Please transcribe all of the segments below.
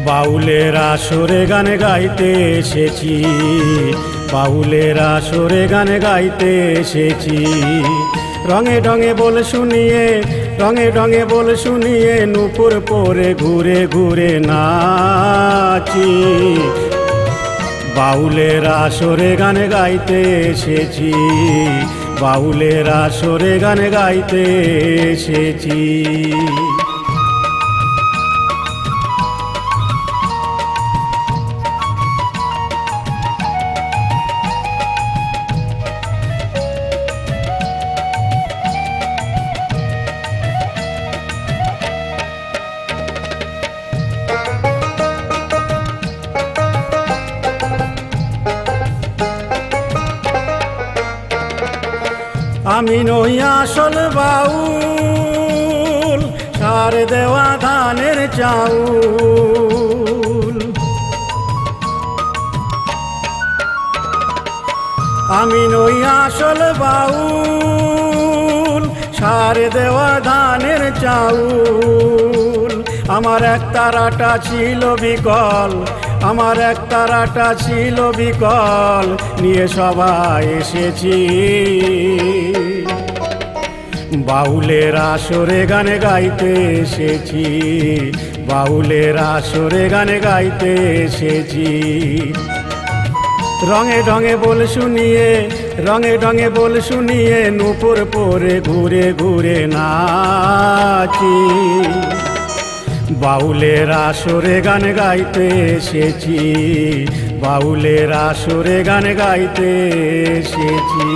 বাউলের আসরে গান গাইতে এসেছি, বাউলের আসরে গান গাইতে এসেছি। রঙে ঢঙে বল শুনিয়ে, রঙে ঢঙে বল শুনিয়ে নূপুর পরে ঘুরে ঘুরে নাচি। বাউলের আসরে গান গাইতে এসেছি, বাউলের আসরে গান গাইতে এসেছি। আমি নই আসল বাউল, সার দেওয়া ধানের চাউল। আমি নই আসল বাউল, সার দেওয়া ধানের চাউল। আমার এক তারাটা ছিল বিকল, আমার এক তারাটা ছিল বিকল, নিয়ে সবাই এসেছি। বাউলের আসরে গান গাইতে এসেছি, বাউলের আসরে গান গাইতে এসেছি। রঙে ঢঙে বল শুনিয়ে, রঙে ঢঙে বল শুনিয়ে নূপুর পরে ঘুরে ঘুরে নাচি। বাউলের আসরে গান গাইতে এসেছি, বাউলের আসরে গান গাইতে এসেছি।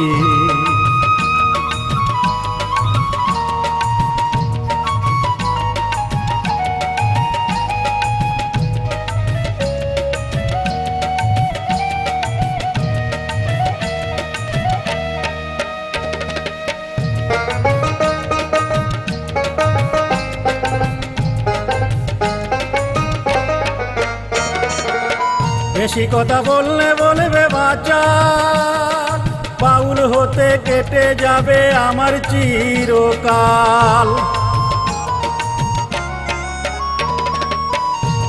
বেশি কথা বললে বলবে বাচ্চা, বাউল হতে কেটে যাবে আমার চিরকাল।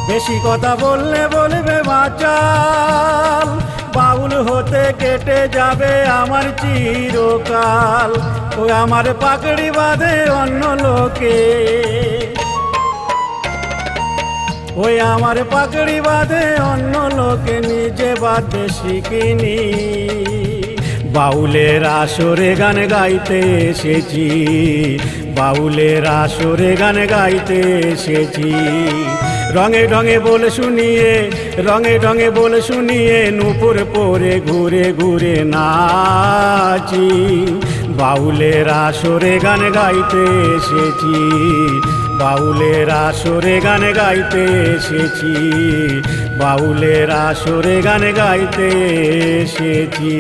বেশি কথা বললে বলবে বাচ্চা, বাউল হতে কেটে যাবে আমার চিরকাল। ও আমার পাকড়ি বাঁধে অন্য লোকে, ওই আমার পাকড়ি বাঁধে অন্য লোকে, নিজে বাঁধতে শিখিনি। বাউলের আসরে গান গাইতে এসেছি, বাউলের আসরে গান গাইতে এসেছি। রঙে ঢঙে বল শুনিয়ে, রঙে ঢঙে বল শুনিয়ে নূপুর পরে ঘুরে ঘুরে নাচি। বাউলের আসরে গান গাইতে এসেছি, বাউলের আসরে গান গাইতে এসেছি, বাউলের আসরে গান গাইতে এসেছি।